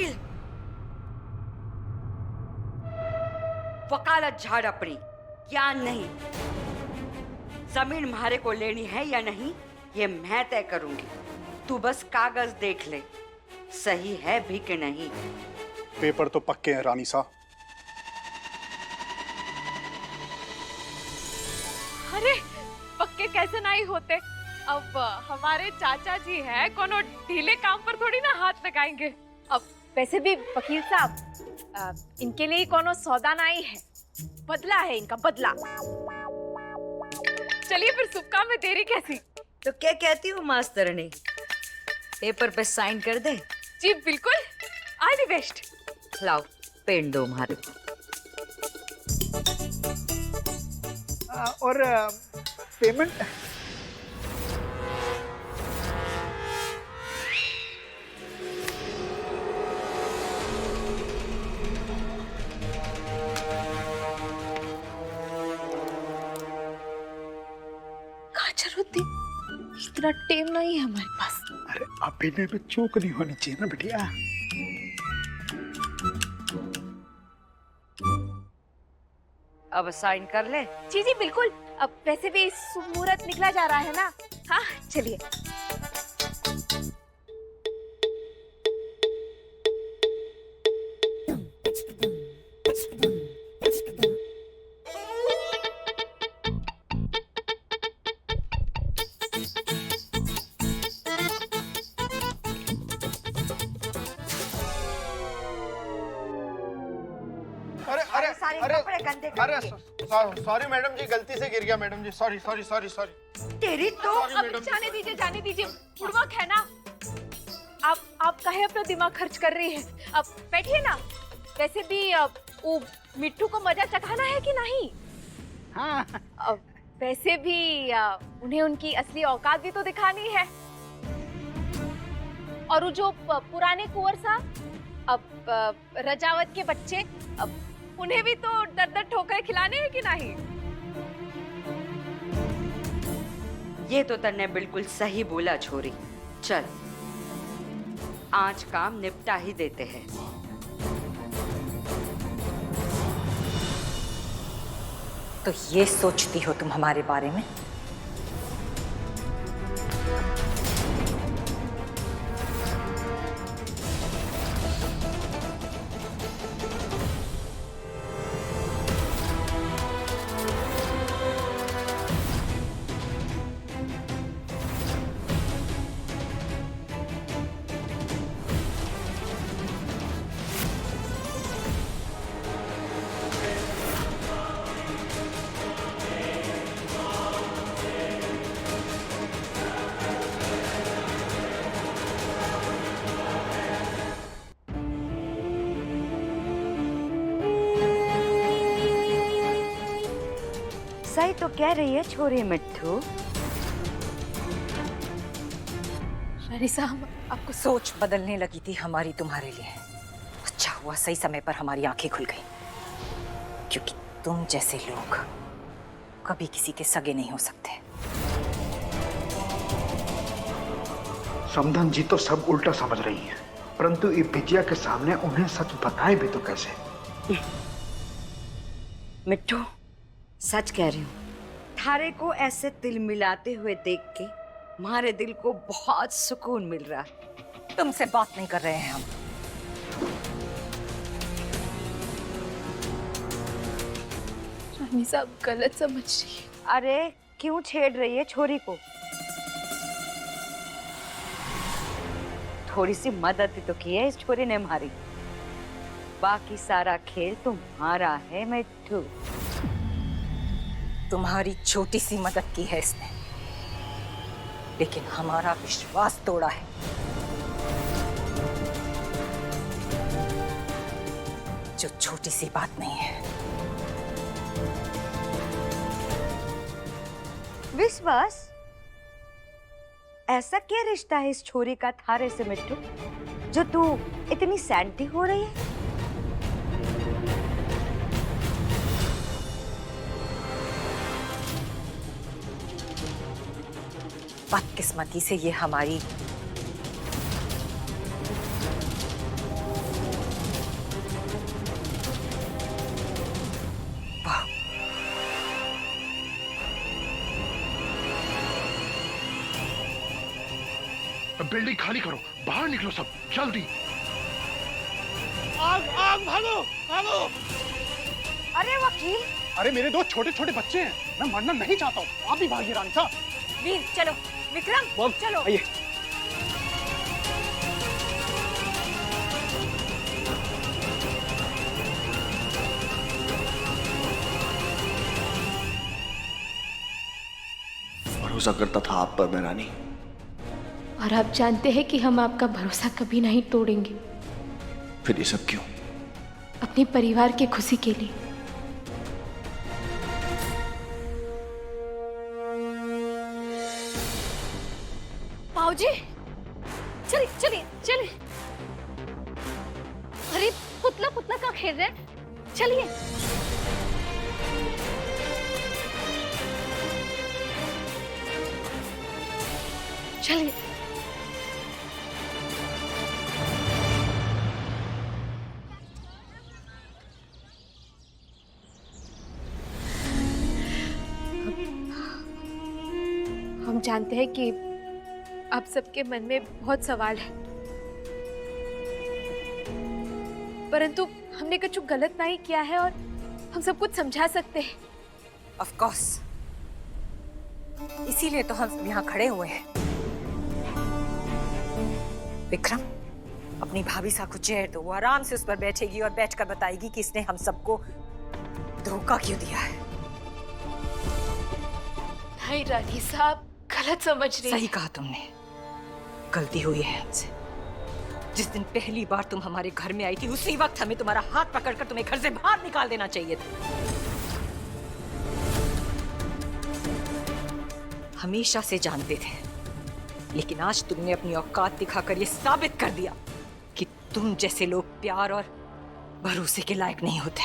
वकील, वकालत झाड़ अपनी, या नहीं? जमीन म्हारे को लेनी है या नहीं, ये मैं तय करूंगी। तू बस कागज देख ले, सही है भी कि नहीं। पेपर तो पक्के हैं रानी साहब। अरे पक्के कैसे नहीं होते? अब हमारे चाचा जी हैं, कोनो ढीले काम पर थोड़ी ना हाथ लगाएंगे। अब वैसे भी वकील साहब, इनके लिए कोनो सौदा नहीं है, बदला है इनका, बदला। चलिए फिर शुभ काम में देरी कैसी? तो क्या कहती हूँ मास्तरनी, पेपर पे साइन कर दे? जी बिल्कुल, ऑल द बेस्ट। लाओ पेन दो हमारे को। और पेमेंट? इतना टाइम नहीं है हमारे पास। अरे अभी में चूक नहीं होनी चाहिए ना बिटिया। अब साइन कर ले। जी जी बिल्कुल। अब वैसे भी मुहूर्त निकला जा रहा है ना। हाँ चलिए। अरे सॉरी मैडम जी, गलती से गिर गया मैडम जी, सॉरी सॉरी सॉरी सॉरी। तेरी तो अब जाने दीजिए, जाने दीजिए, बुड़बक है ना। आप काहे अपना दिमाग खर्च कर रही है? अब बैठिए ना। वैसे भी वो मिट्टू को मजा चखाना है कि नहीं? हाँ। वैसे भी उन्हें उनकी असली औकात भी तो दिखानी है। और वो जो पुराने कुंवर साहब, अब रजावत के बच्चे, अब उन्हें भी तो दर दर ठोकर खिलाने हैं कि नहीं? ये तो तन्ने बिल्कुल सही बोला छोरी। चल आज काम निपटा ही देते हैं। तो ये सोचती हो तुम हमारे बारे में? सही तो कह रही है छोरी मिट्टू। रानी साहब, आपको सोच बदलने लगी थी हमारी तुम्हारे लिए। अच्छा हुआ सही समय पर हमारी आंखें खुल गई, क्योंकि तुम जैसे लोग कभी किसी के सगे नहीं हो सकते। समधन जी तो सब उल्टा समझ रही हैं, परंतु ये बिटिया के सामने उन्हें सच बताए भी तो कैसे? मिट्टू सच कह रही हूँ, थारे को ऐसे तिल मिलाते हुए देख के हमारे दिल को बहुत सुकून मिल रहा है। तुमसे बात नहीं कर रहे हैं हम। रानी साहब गलत समझ रही है। अरे क्यों छेड़ रही है छोरी को? थोड़ी सी मदद तो की है इस छोरी ने हमारी, बाकी सारा खेल तुम्हारा है मिट्टू। तुम्हारी छोटी सी मदद की है इसने, लेकिन हमारा विश्वास तोड़ा है। जो छोटी सी बात नहीं है। विश्वास? ऐसा क्या रिश्ता है इस छोरी का थारे से मिट्टू, जो तू इतनी सैंटी हो रही है? बदकिस्मती से ये हमारी बिल्डिंग खाली करो, बाहर निकलो सब, जल्दी। आग आग, भागो भागो। अरे वकील, अरे मेरे दो छोटे छोटे बच्चे हैं, मैं मरना नहीं चाहता हूँ। आप भी भागिए रानी साहब। वीर चलो, विक्रम चलो। आइए। भरोसा करता था आप पर मैं रानी। और आप जानते हैं कि हम आपका भरोसा कभी नहीं तोड़ेंगे, फिर ये सब क्यों? अपने परिवार की खुशी के लिए। पाऊजी, चलिए चलिए चलिए। अरे पुतला पुतला का खेल रहे हैं, चलिए। चलिए। हम जानते हैं कि आप सबके मन में बहुत सवाल है, परंतु हमने कुछ गलत नहीं किया है और हम सब कुछ समझा सकते हैं। ऑफ कोर्स, इसीलिए तो हम यहाँ खड़े हुए हैं। विक्रम, अपनी भाभी सा को चेयर दो, वो आराम से उस पर बैठेगी और बैठकर बताएगी कि इसने हम सबको धोखा क्यों दिया है। नहीं रानी साहब, गलत समझ रही सही कहा तुमने, गलती हुई है हमसे। जिस दिन पहली बार तुम हमारे घर में आई थी, उसी वक्त हमें तुम्हारा हाथ पकड़कर तुम्हें घर से बाहर निकाल देना चाहिए था। हमेशा से जानते थे, लेकिन आज तुमने अपनी औकात दिखाकर ये साबित कर दिया कि तुम जैसे लोग प्यार और भरोसे के लायक नहीं होते।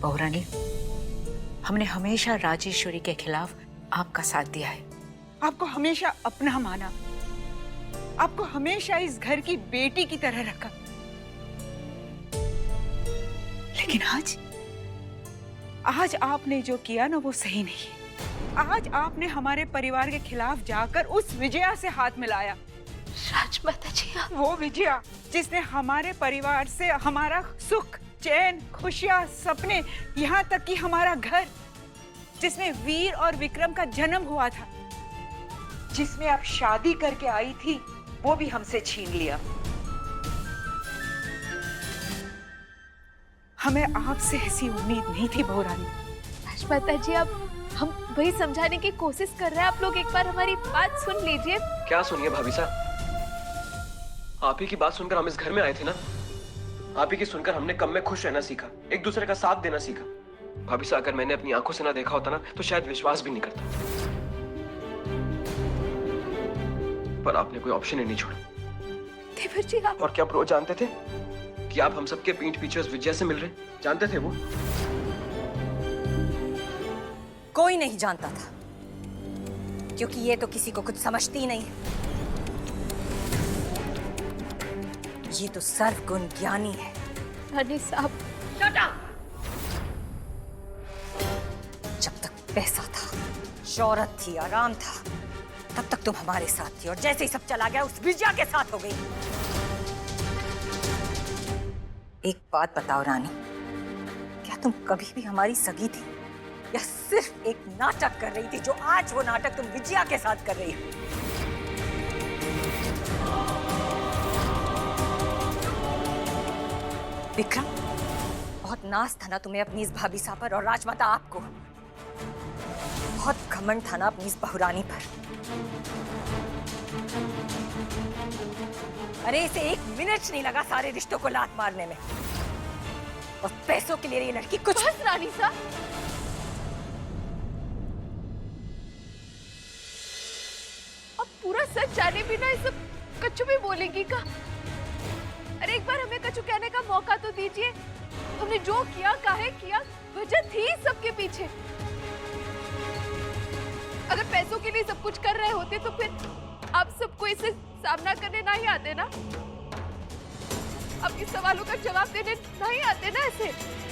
बहुरानी, हमने हमेशा राजेश्वरी के खिलाफ आपका साथ दिया है। आपको हमेशा अपना माना, आपको हमेशा इस घर की बेटी की तरह रखा। लेकिन आज आपने जो किया ना, वो सही नहीं है। आज आपने हमारे परिवार के खिलाफ जाकर उस विजया से हाथ मिलाया। राजमाता जी, आप वो विजया जिसने हमारे परिवार से हमारा सुख, चैन, खुशियां, सपने, यहाँ तक कि हमारा घर, जिसमें वीर और विक्रम का जन्म हुआ था, जिसमें आप शादी करके आई थी, वो भी हमसे छीन लिया। हमें आपसे ऐसी उम्मीद नहीं थी बहुरानी। राजमाता जी, अब हम वही समझाने की कोशिश कर रहे हैं। आप लोग एक बार हमारी बात सुन लीजिए। क्या सुनिए भाभी साहब, आप ही की बात सुनकर हम इस घर में आए थे ना। आप ही की सुनकर हमने कम में खुश रहना सीखा, एक दूसरे का साथ देना सीखा। भाभी साहब, अगर मैंने अपनी आंखों से ना देखा होता ना, तो शायद विश्वास भी नहीं करता। पर आपने कोई ऑप्शन ही नहीं छोड़ा। देवर जी, आप और क्या आप रोज जानते थे कि आप हम सबके पीठ पीछे उस विजय से मिल रहे? जानते थे वो? कोई नहीं जानता था, क्योंकि ये तो किसी को कुछ समझती ही नहीं है। ये तो सर्वगुण ज्ञानी है। रानी साहब, जब तक पैसा था, शौहरत थी, आराम था, तब तक तुम हमारे साथ थी, और जैसे ही सब चला गया, उस विजया के साथ हो गई। एक बात बताओ रानी, क्या तुम कभी भी हमारी सगी थी, या सिर्फ एक नाटक कर रही थी, जो आज वो नाटक तुम विजया के साथ कर रही हो? विक्रम, बहुत नाज था ना तुम्हें अपनी इस भाभी साहब पर, और राजमाता आपको बहुत घमंड था ना अपनी इस बहुरानी पर। अरे इसे एक मिनट नहीं लगा सारे रिश्तों को लात मारने में, और पैसों के लिए ये लड़की कुछ। बस रानी साहब, अब पूरा सच जाने बिना ये सब कच्चू भी बोलेगी का? अरे एक बार हमें कच्चू कहने का मौका तो दीजिए। तुमने जो किया, काहे किया, वजह थी सबके पीछे। अगर पैसों के लिए सब कुछ कर रहे होते तो फिर आप सबको इसे सामना करने ना ही आते ना। आपके सवालों का जवाब देने नहीं आते ना ऐसे।